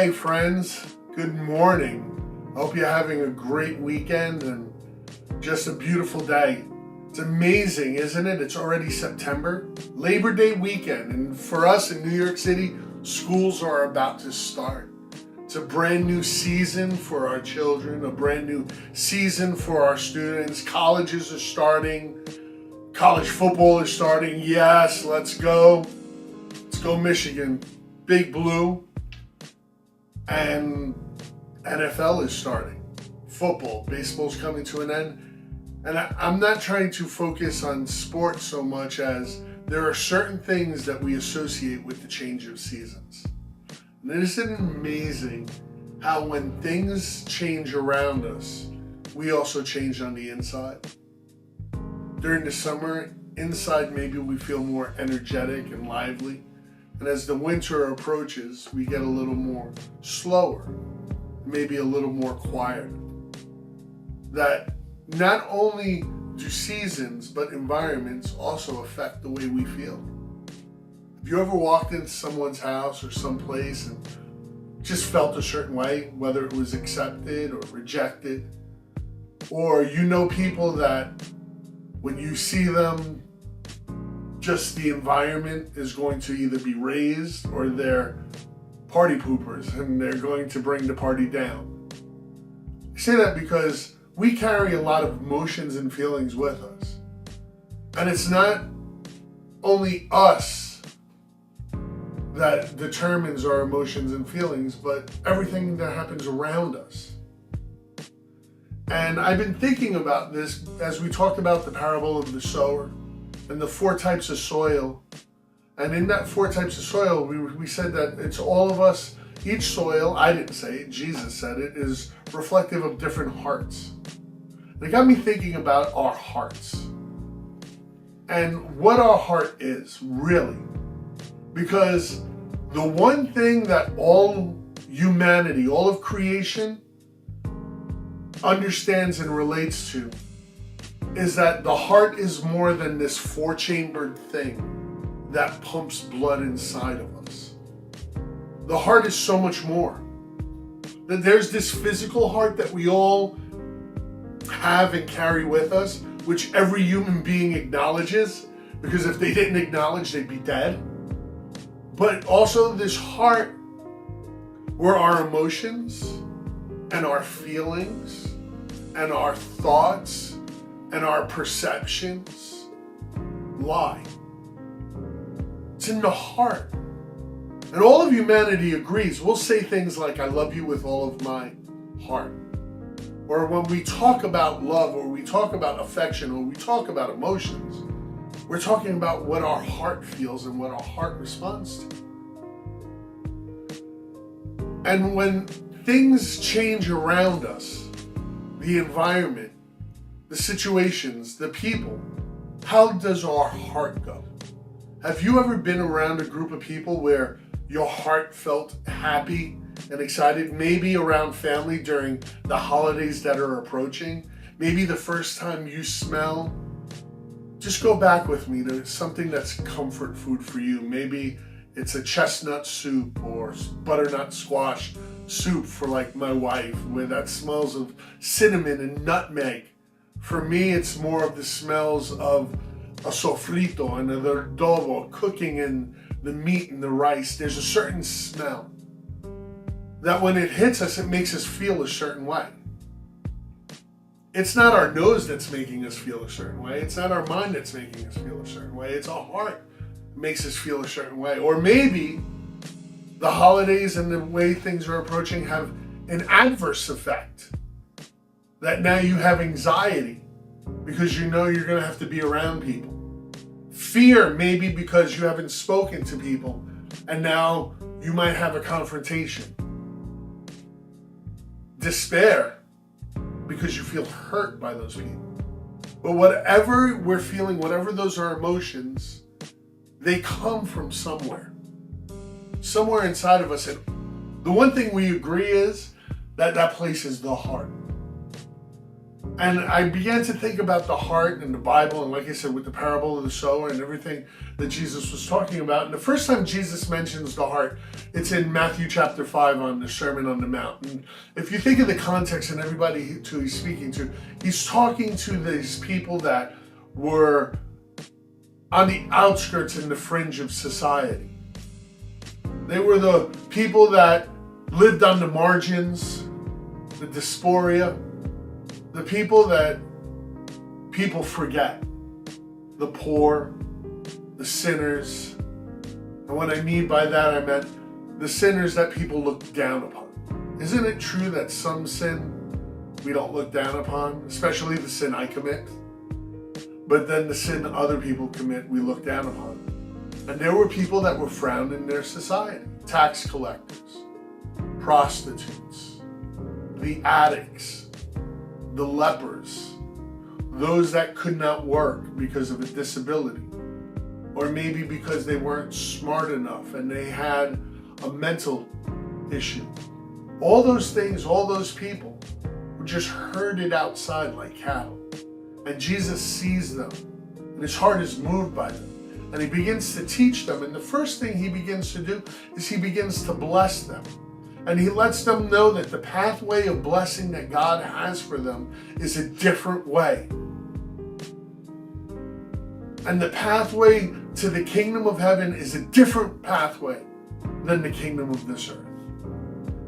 Hey friends, good morning. I hope you're having a great weekend and just a beautiful day. It's amazing, isn't it? It's already September, Labor Day weekend, and for us in New York City, schools are about to start. It's a brand new season for our children, a brand new season for our students. Colleges are starting, college football is starting. Yes, let's go. Let's go Michigan, Big Blue. And NFL is starting. Football, baseball's coming to an end. And I'm not trying to focus on sports so much as there are certain things that we associate with the change of seasons. And isn't it amazing how when things change around us, we also change on the inside? During the summer, inside maybe we feel more energetic and lively. And as the winter approaches, we get a little more slower, maybe a little more quiet. That not only do seasons, but environments also affect the way we feel. Have you ever walked into someone's house or someplace and just felt a certain way, whether it was accepted or rejected? Or you know people that when you see them, just the environment is going to either be raised or they're party poopers and they're going to bring the party down. I say that because we carry a lot of emotions and feelings with us. And it's not only us that determines our emotions and feelings, but everything that happens around us. And I've been thinking about this as we talked about the parable of the sower and the 4 types of soil. And in that 4 types of soil, we said that it's all of us, each soil, I didn't say it, Jesus said it, is reflective of different hearts. And it got me thinking about our hearts and what our heart is, really. Because the one thing that all humanity, all of creation, understands and relates to is that the heart is more than this 4-chambered thing that pumps blood inside of us. The heart is so much more. That there's this physical heart that we all have and carry with us, which every human being acknowledges, because if they didn't acknowledge, they'd be dead. But also this heart where our emotions and our feelings and our thoughts and our perceptions lie. It's in the heart. And all of humanity agrees. We'll say things like, I love you with all of my heart. Or when we talk about love, or we talk about affection, or we talk about emotions, we're talking about what our heart feels and what our heart responds to. And when things change around us, the environment, the situations, the people, how does our heart go? Have you ever been around a group of people where your heart felt happy and excited? Maybe around family during the holidays that are approaching. Maybe the first time you smell. Just go back with me to something that's comfort food for you. Maybe it's a chestnut soup or butternut squash soup for like my wife, where that smells of cinnamon and nutmeg. For me, it's more of the smells of a sofrito and an adobo, cooking in the meat and the rice. There's a certain smell that when it hits us, it makes us feel a certain way. It's not our nose that's making us feel a certain way. It's not our mind that's making us feel a certain way. It's our heart that makes us feel a certain way. Or maybe the holidays and the way things are approaching have an adverse effect. That now you have anxiety because you know you're going to have to be around people. Fear, maybe because you haven't spoken to people and now you might have a confrontation. Despair, because you feel hurt by those people. But whatever we're feeling, whatever those are emotions, they come from somewhere. Somewhere inside of us. And the one thing we agree is that that place is the heart. And I began to think about the heart and the Bible, and like I said, with the parable of the sower and everything that Jesus was talking about. And the first time Jesus mentions the heart, it's in Matthew chapter 5 on the Sermon on the Mount. And if you think of the context and everybody who he's speaking to, he's talking to these people that were on the outskirts and the fringe of society. They were the people that lived on the margins, the dysphoria, the people that people forget, the poor, the sinners. And what I mean by that, I meant the sinners that people look down upon. Isn't it true that some sin we don't look down upon, especially the sin I commit? But then the sin other people commit, we look down upon. And there were people that were frowned in their society. Tax collectors, prostitutes, the addicts, the lepers, those that could not work because of a disability, or maybe because they weren't smart enough and they had a mental issue. All those things, all those people were just herded outside like cattle. And Jesus sees them, and his heart is moved by them. And he begins to teach them. And the first thing he begins to do is he begins to bless them. And he lets them know that the pathway of blessing that God has for them is a different way. And the pathway to the kingdom of heaven is a different pathway than the kingdom of this earth.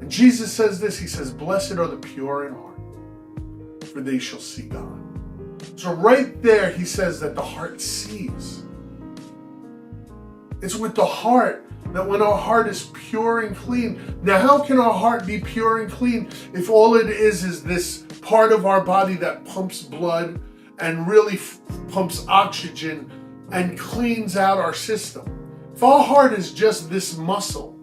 And Jesus says this, he says, "Blessed are the pure in heart, for they shall see God." So right there, he says that the heart sees. It's with the heart that when our heart is pure and clean. Now, how can our heart be pure and clean if all it is this part of our body that pumps blood and really pumps oxygen and cleans out our system? If our heart is just this muscle,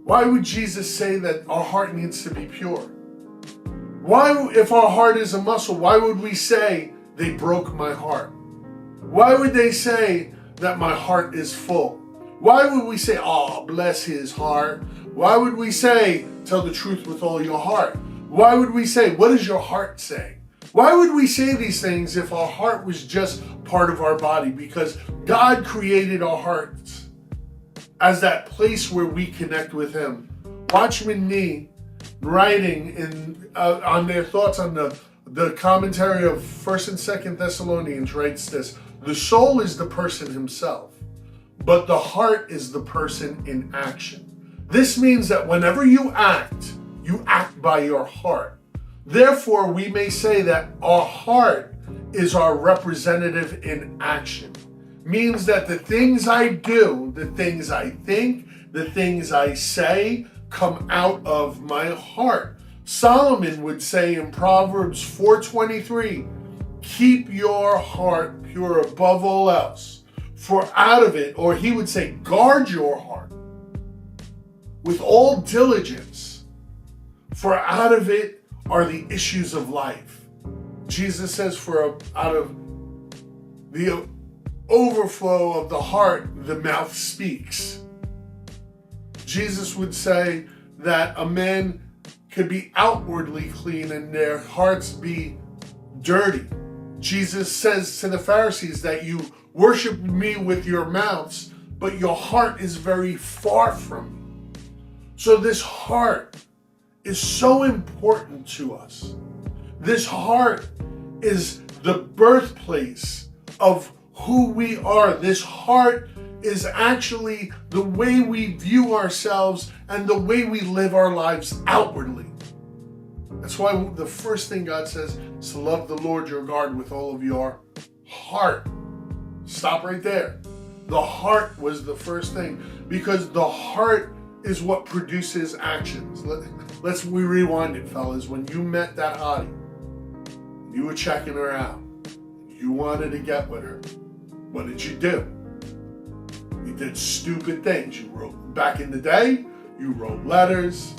why would Jesus say that our heart needs to be pure? Why, if our heart is a muscle, why would we say, "They broke my heart"? Why would they say that my heart is full? Why would we say, "Oh, bless his heart"? Why would we say, "Tell the truth with all your heart"? Why would we say, "What does your heart say"? Why would we say these things if our heart was just part of our body? Because God created our hearts as that place where we connect with him. Watchman Nee, writing on their thoughts on the commentary of 1st and 2nd Thessalonians, writes this: "The soul is the person himself, but the heart is the person in action." This means that whenever you act by your heart. Therefore, we may say that our heart is our representative in action. Means that the things I do, the things I think, the things I say come out of my heart. Solomon would say in Proverbs 4:23, "Keep your heart pure above all else, for out of it," or he would say, "Guard your heart with all diligence, for out of it are the issues of life." Jesus says, "For out of the overflow of the heart, the mouth speaks." Jesus would say that a man could be outwardly clean and their hearts be dirty. Jesus says to the Pharisees that you worship me with your mouths, but your heart is very far from me. So this heart is so important to us. This heart is the birthplace of who we are. This heart is actually the way we view ourselves and the way we live our lives outwardly. That's why the first thing God says is to love the Lord your God with all of your heart. Stop right there. The heart was the first thing, because the heart is what produces actions. Let's rewind it, fellas. When you met that hottie, you were checking her out, you wanted to get with her, what did you do? You did stupid things. You wrote, back in the day, you wrote letters.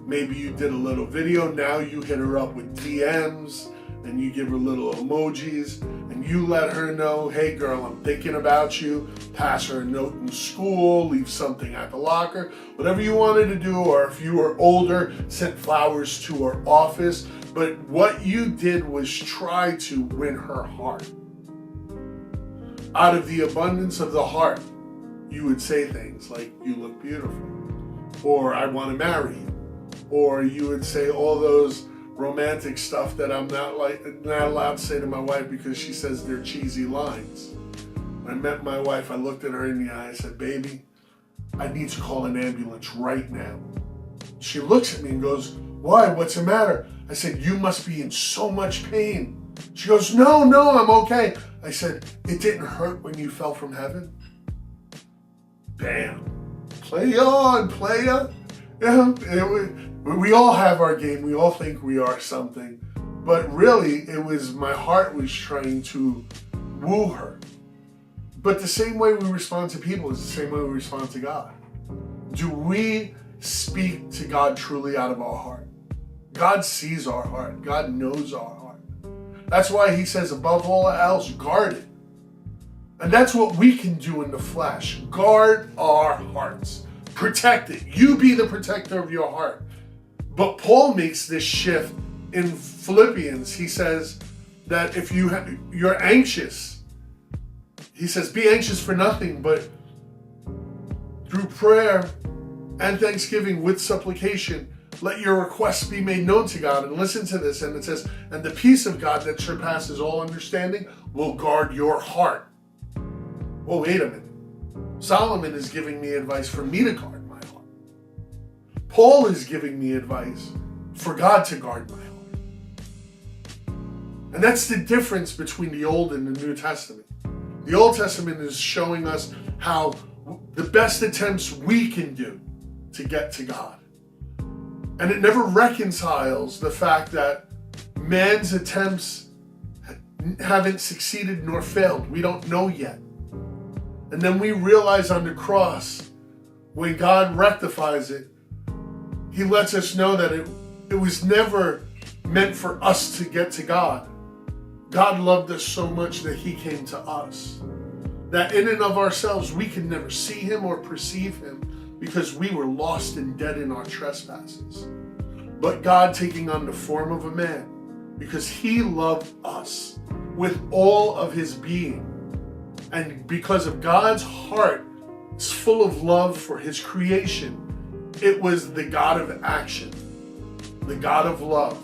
Maybe you did a little video. Now you hit her up with DMs and you give her little emojis and you let her know, "Hey girl, I'm thinking about you." Pass her a note in school, leave something at the locker, whatever you wanted to do. Or if you were older, send flowers to her office. But what you did was try to win her heart. Out of the abundance of the heart, you would say things like, you look beautiful, or I want to marry you, or you would say all those romantic stuff that I'm not allowed to say to my wife because she says they're cheesy lines. When I met my wife, I looked at her in the eye, I said, baby, I need to call an ambulance right now. She looks at me and goes, why? What's the matter? I said, you must be in so much pain. She goes, no, I'm okay. I said, it didn't hurt when you fell from heaven? Bam. Play on, playa. Yeah, we all have our game. We all think we are something. But really, it was my heart was trying to woo her. But the same way we respond to people is the same way we respond to God. Do we speak to God truly out of our heart? God sees our heart. God knows our heart. That's why he says, above all else, guard it. And that's what we can do in the flesh. Guard our hearts. Protect it. You be the protector of your heart. But Paul makes this shift in Philippians. He says that if you're anxious, he says, be anxious for nothing, but through prayer and thanksgiving with supplication, let your requests be made known to God. And listen to this. And it says, and the peace of God that surpasses all understanding will guard your heart. Well, wait a minute. Solomon is giving me advice for me to guard my heart. Paul is giving me advice for God to guard my heart. And that's the difference between the Old and the New Testament. The Old Testament is showing us how the best attempts we can do to get to God. And it never reconciles the fact that man's attempts haven't succeeded nor failed. We don't know yet. And then we realize on the cross, when God rectifies it, he lets us know that it was never meant for us to get to God. God loved us so much that he came to us. That in and of ourselves, we can never see him or perceive him because we were lost and dead in our trespasses. But God taking on the form of a man because he loved us with all of his being. And because of God's heart is full of love for his creation, it was the God of action, the God of love.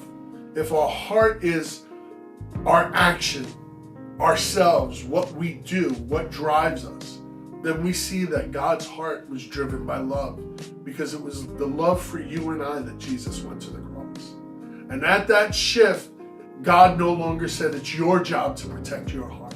If our heart is our action, ourselves, what we do, what drives us, then we see that God's heart was driven by love because it was the love for you and I that Jesus went to the cross. And at that shift, God no longer said it's your job to protect your heart.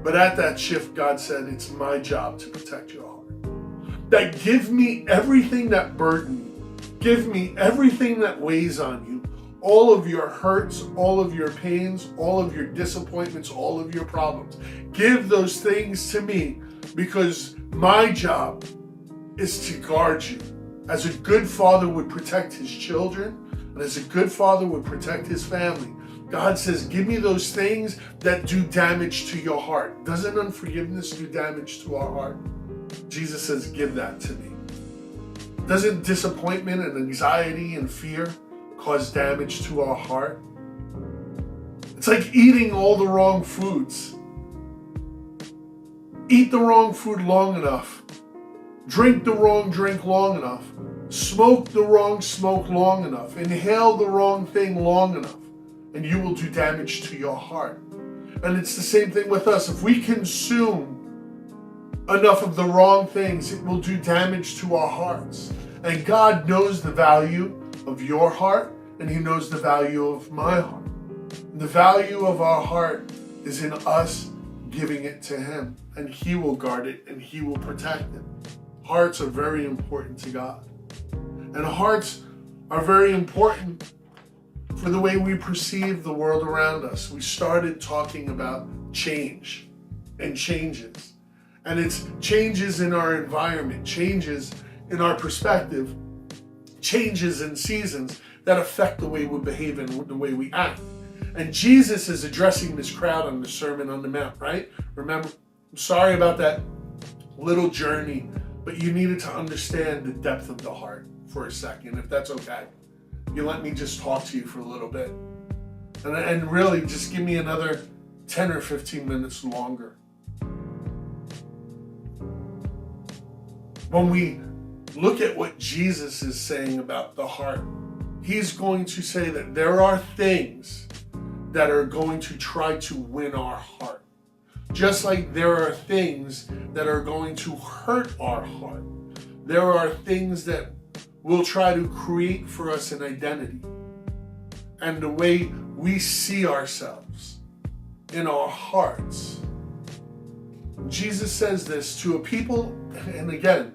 But at that shift, God said, it's my job to protect your heart. That give me everything that burden you. Give me everything that weighs on you. All of your hurts, all of your pains, all of your disappointments, all of your problems. Give those things to me because my job is to guard you. As a good father would protect his children, and as a good father would protect his family, God says, give me those things that do damage to your heart. Doesn't unforgiveness do damage to our heart? Jesus says, give that to me. Doesn't disappointment and anxiety and fear cause damage to our heart? It's like eating all the wrong foods. Eat the wrong food long enough. Drink the wrong drink long enough. Smoke the wrong smoke long enough. Inhale the wrong thing long enough. And you will do damage to your heart. And it's the same thing with us. If we consume enough of the wrong things, it will do damage to our hearts. And God knows the value of your heart, and he knows the value of my heart. The value of our heart is in us giving it to him, and he will guard it and he will protect it. Hearts are very important to God. And hearts are very important for the way we perceive the world around us. We started talking about change and changes. And it's changes in our environment, changes in our perspective, changes in seasons that affect the way we behave and the way we act. And Jesus is addressing this crowd on the Sermon on the Mount, right? Remember, I'm sorry about that little journey, but you needed to understand the depth of the heart for a second, if that's okay. you let me just talk to you for a little bit. And really just give me another 10 or 15 minutes longer. When we look at what Jesus is saying about the heart, he's going to say that there are things that are going to try to win our heart. Just like there are things that are going to hurt our heart. There are things that will try to create for us an identity and the way we see ourselves in our hearts. Jesus says this to a people, and again,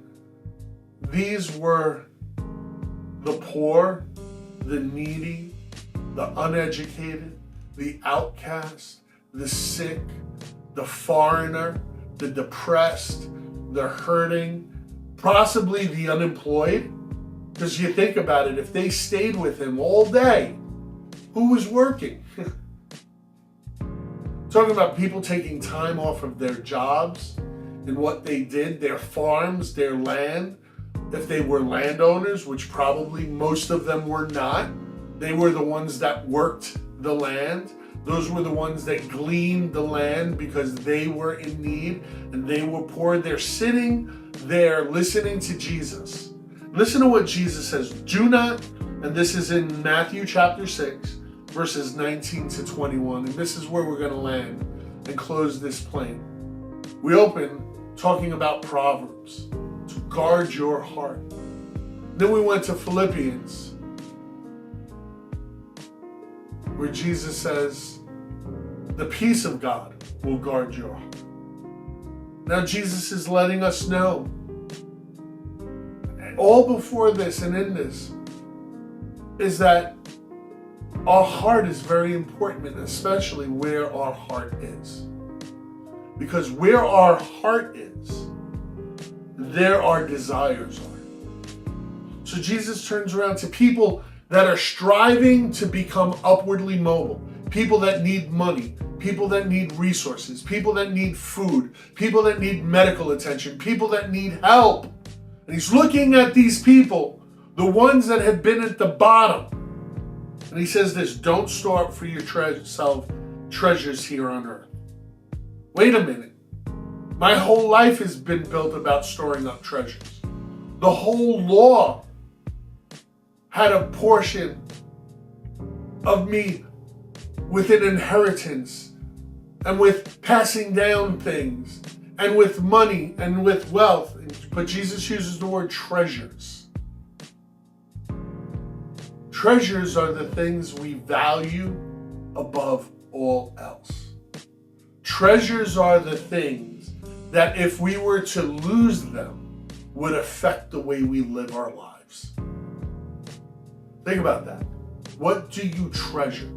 these were the poor, the needy, the uneducated, the outcast, the sick, the foreigner, the depressed, the hurting, possibly the unemployed. Because you think about it, if they stayed with him all day, who was working? Talking about people taking time off of their jobs and what they did, their farms, their land. If they were landowners, which probably most of them were not, they were the ones that worked the land. Those were the ones that gleaned the land because they were in need and they were poor. They're sitting there listening to Jesus. Listen to what Jesus says. Do not, and this is in Matthew chapter 6, verses 19 to 21. And this is where we're going to land and close this plane. We open talking about Proverbs, to guard your heart. Then we went to Philippians, where Jesus says, the peace of God will guard your heart. Now Jesus is letting us know, all before this and in this, is that our heart is very important, especially where our heart is. Because where our heart is, there our desires are. So Jesus turns around to people that are striving to become upwardly mobile, people that need money, people that need resources, people that need food, people that need medical attention, people that need help. And he's looking at these people, the ones that have been at the bottom. And he says this, don't store up for yourself treasures here on earth. Wait a minute. My whole life has been built about storing up treasures. The whole law had a portion of me with an inheritance and with passing down things and with money and with wealth. But Jesus uses the word treasures. Treasures are the things we value above all else. Treasures are the things that if we were to lose them would affect the way we live our lives. Think about that. What do you treasure?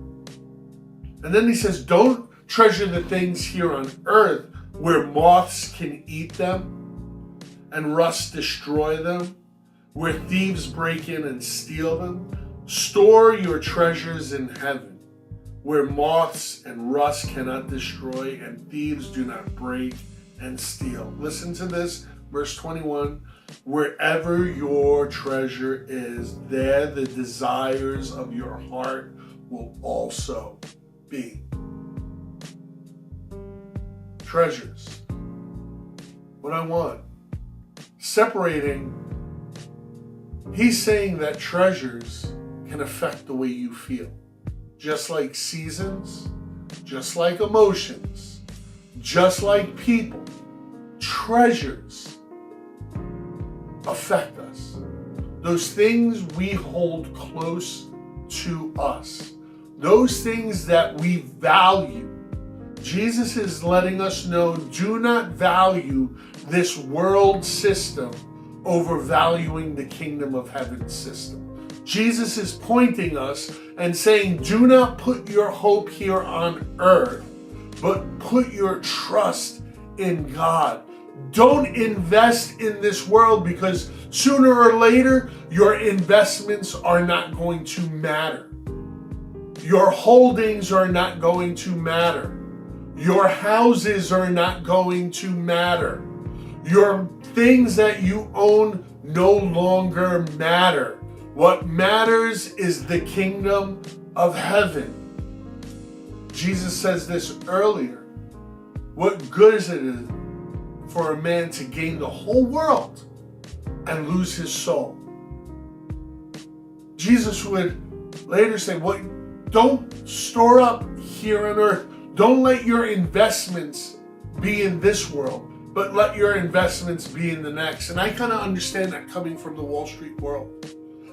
And then he says, don't treasure the things here on earth where moths can eat them and rust destroy them, where thieves break in and steal them. Store your treasures in heaven, where moths and rust cannot destroy and thieves do not break and steal. Listen to this, verse 21. Wherever your treasure is, there the desires of your heart will also be. Treasures. What I want. Separating. He's saying that treasures can affect the way you feel. Just like seasons, just like emotions, just like people, treasures affect us. Those things we hold close to us, those things that we value. Jesus is letting us know, do not value this world system over valuing the kingdom of heaven system. Jesus is pointing us and saying, do not put your hope here on earth, but put your trust in God. Don't invest in this world, because sooner or later, your investments are not going to matter. Your holdings are not going to matter. Your houses are not going to matter. Your things that you own no longer matter. What matters is the kingdom of heaven. Jesus says this earlier. What good is it for a man to gain the whole world and lose his soul? Jesus would later say, don't store up here on earth. Don't let your investments be in this world, but let your investments be in the next. And I kind of understand that coming from the Wall Street world,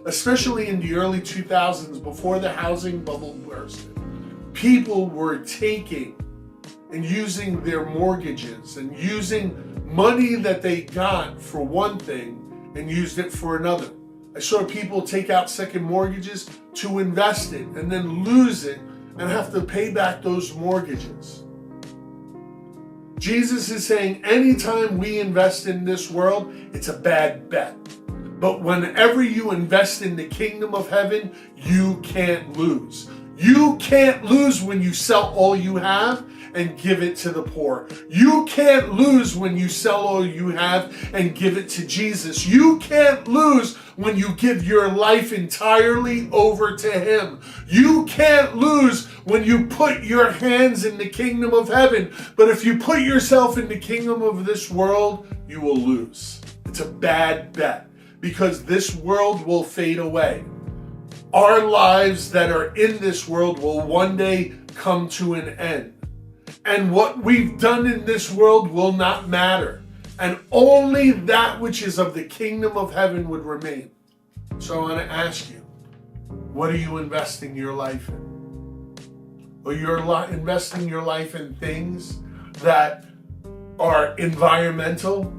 especially in the early 2000s, before the housing bubble burst. People were taking and using their mortgages and using money that they got for one thing and used it for another. I saw people take out second mortgages to invest it and then lose it and have to pay back those mortgages. Jesus is saying anytime we invest in this world, it's a bad bet. But whenever you invest in the kingdom of heaven, you can't lose. You can't lose when you sell all you have and give it to the poor. You can't lose when you sell all you have and give it to Jesus. You can't lose when you give your life entirely over to Him. You can't lose when you put your hands in the kingdom of heaven. But if you put yourself in the kingdom of this world, you will lose. It's a bad bet because this world will fade away. Our lives that are in this world will one day come to an end. And what we've done in this world will not matter. And only that which is of the kingdom of heaven would remain. So I want to ask you, what are you investing your life in? Or you're investing your life in things that are environmental?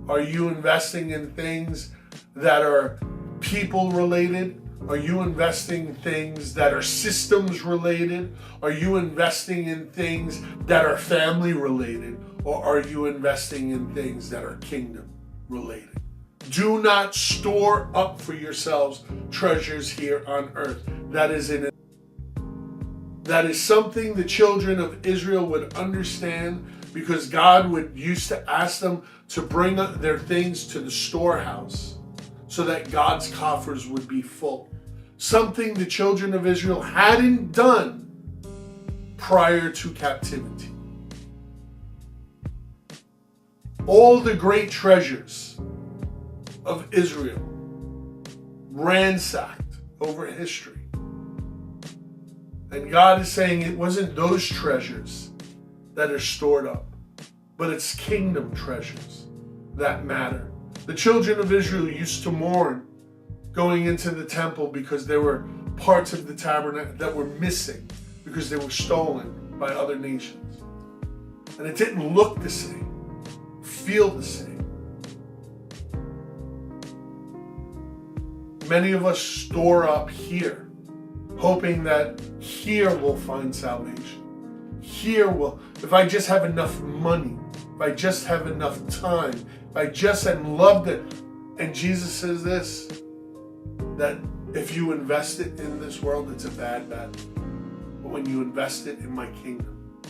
Are you investing in things that are people related? Are you investing in things that are systems related? Are you investing in things that are family related? Or are you investing in things that are kingdom related? Do not store up for yourselves treasures here on earth. That is something the children of Israel would understand, because God would used to ask them to bring their things to the storehouse so that God's coffers would be full. Something the children of Israel hadn't done prior to captivity. All the great treasures of Israel ransacked over history. And God is saying it wasn't those treasures that are stored up, but it's kingdom treasures that matter. The children of Israel used to mourn going into the temple because there were parts of the tabernacle that were missing because they were stolen by other nations. And it didn't look the same, feel the same. Many of us store up here, hoping that here we'll find salvation. If I just have enough money, if I just have enough time, if I just am loved it. And Jesus says this, that if you invest it in this world, it's a bad bet. But when you invest it in my kingdom,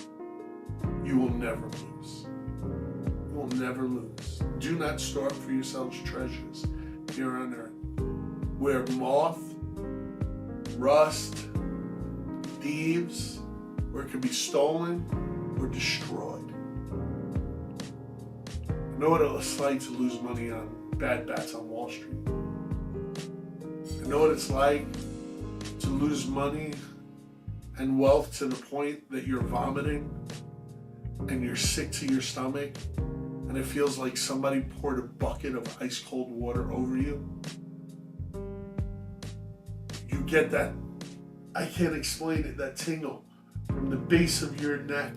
you will never lose. You will never lose. Do not store up for yourselves treasures here on earth, where moth, rust, thieves, where it can be stolen or destroyed. I know what it's like to lose money on bad bets on Wall Street. I know what it's like to lose money and wealth to the point that you're vomiting and you're sick to your stomach and it feels like somebody poured a bucket of ice cold water over you. You get that, I can't explain it, that tingle from the base of your neck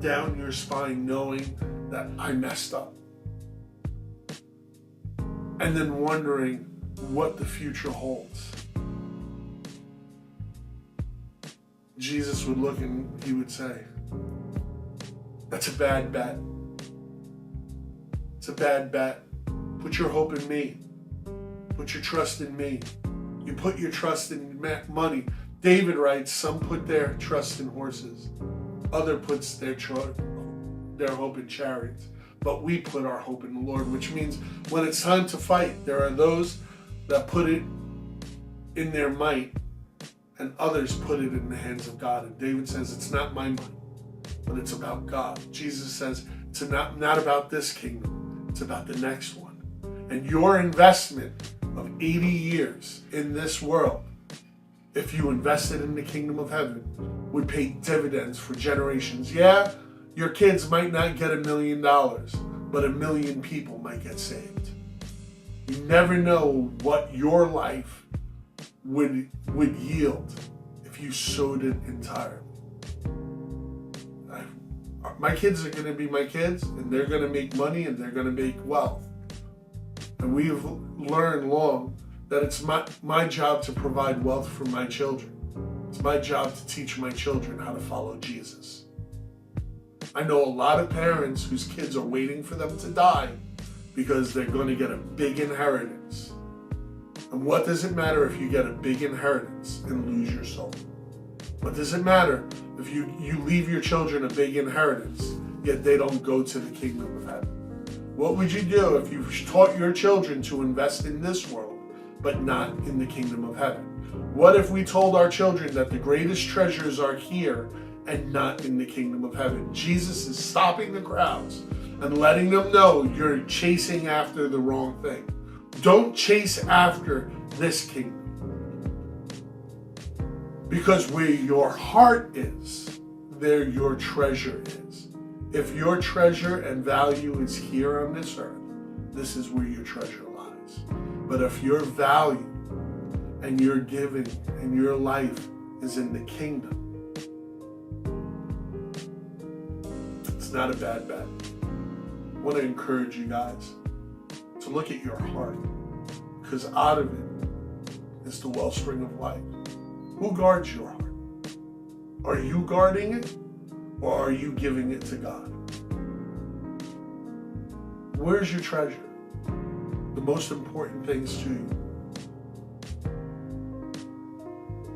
down your spine, knowing that I messed up. And then wondering what the future holds. Jesus would look and he would say, that's a bad bet. It's a bad bet. Put your hope in me. Put your trust in me. You put your trust in money. David writes, some put their trust in horses. Other puts their hope in chariots. But we put our hope in the Lord, which means when it's time to fight, there are those that put it in their might, and others put it in the hands of God. And David says, it's not my might, but it's about God. Jesus says, it's not about this kingdom, it's about the next one. And your investment of 80 years in this world, if you invested in the kingdom of heaven, would pay dividends for generations. Yeah, your kids might not get $1 million, but 1 million people might get saved. You never know what your life would yield if you sowed it entirely. My kids are going to be my kids, and they're going to make money, and they're going to make wealth. And we've learned long that it's my job to provide wealth for my children. It's my job to teach my children how to follow Jesus. I know a lot of parents whose kids are waiting for them to die because they're going to get a big inheritance. And what does it matter if you get a big inheritance and lose your soul? What does it matter if you leave your children a big inheritance, yet they don't go to the kingdom of heaven? What would you do if you taught your children to invest in this world, but not in the kingdom of heaven? What if we told our children that the greatest treasures are here and not in the kingdom of heaven? Jesus is stopping the crowds and letting them know you're chasing after the wrong thing. Don't chase after this kingdom. Because where your heart is, there your treasure is. If your treasure and value is here on this earth, this is where your treasure lies. But if your value and your giving and your life is in the kingdom, it's not a bad bet. I want to encourage you guys to look at your heart, because out of it is the wellspring of life. Who guards your heart? Are you guarding it, or are you giving it to God? Where's your treasure? The most important things to you.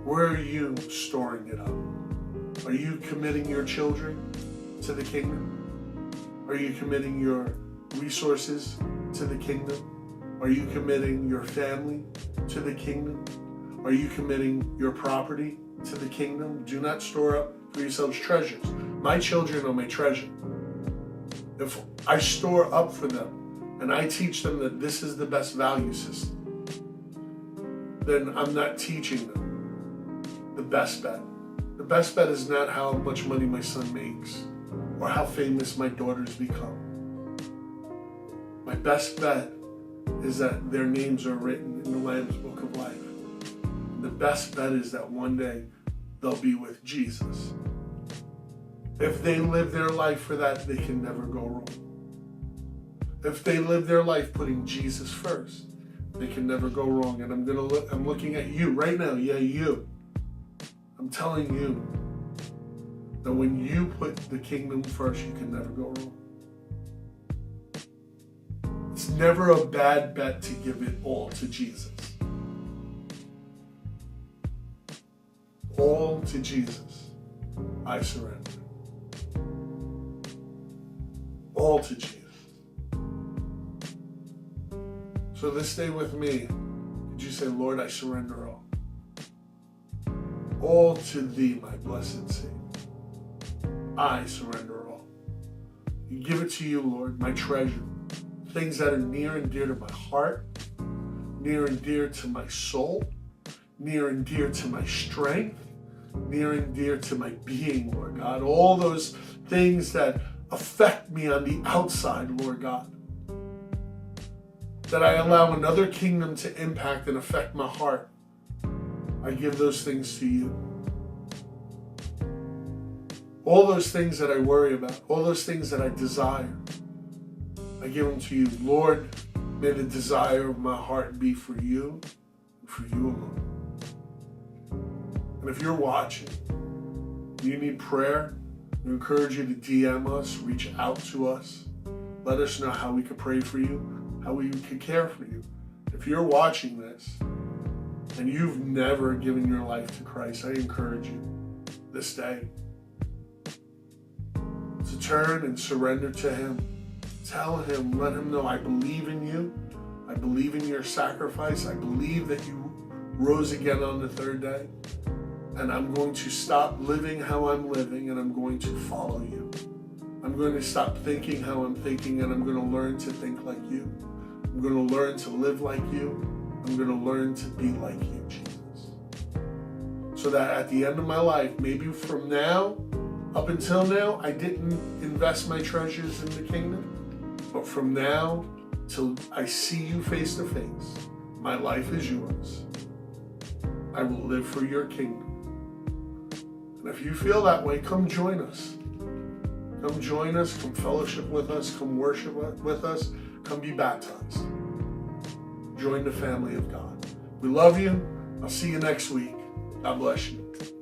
Where are you storing it up? Are you committing your children to the kingdom? Are you committing your resources to the kingdom? Are you committing your family to the kingdom? Are you committing your property to the kingdom? Do not store up for yourselves treasures. My children are my treasure. If I store up for them and I teach them that this is the best value system, then I'm not teaching them the best bet. The best bet is not how much money my son makes or how famous my daughters become. My best bet is that their names are written in the Lamb's Book of Life. The best bet is that one day they'll be with Jesus. If they live their life for that, they can never go wrong. If they live their life putting Jesus first, they can never go wrong. And I'm looking at you right now. Yeah, you. I'm telling you that when you put the kingdom first, you can never go wrong. It's never a bad bet to give it all to Jesus. All to Jesus, I surrender. All to Jesus. So this day with me, could you say, Lord, I surrender all. All to thee, my blessed Savior. I surrender all. You give it to you, Lord, my treasure. Things that are near and dear to my heart, near and dear to my soul, near and dear to my strength, near and dear to my being, Lord God. All those things that affect me on the outside, Lord God. That I allow another kingdom to impact and affect my heart. I give those things to you. All those things that I worry about, all those things that I desire, I give them to you. Lord, may the desire of my heart be for you and for you alone. And if you're watching, you need prayer, we encourage you to DM us, reach out to us. Let us know how we could pray for you, how we could care for you. If you're watching this and you've never given your life to Christ, I encourage you this day to turn and surrender to Him. Tell Him, let Him know, I believe in you. I believe in your sacrifice. I believe that you rose again on the third day. And I'm going to stop living how I'm living, and I'm going to follow you. I'm going to stop thinking how I'm thinking, and I'm going to learn to think like you. I'm going to learn to live like you. I'm going to learn to be like you, Jesus. So that at the end of my life, maybe from now, up until now, I didn't invest my treasures in the kingdom. But from now till I see you face to face, my life is yours. I will live for your kingdom. And if you feel that way, come join us. Come join us, come fellowship with us, come worship with us, come be baptized. Join the family of God. We love you. I'll see you next week. God bless you.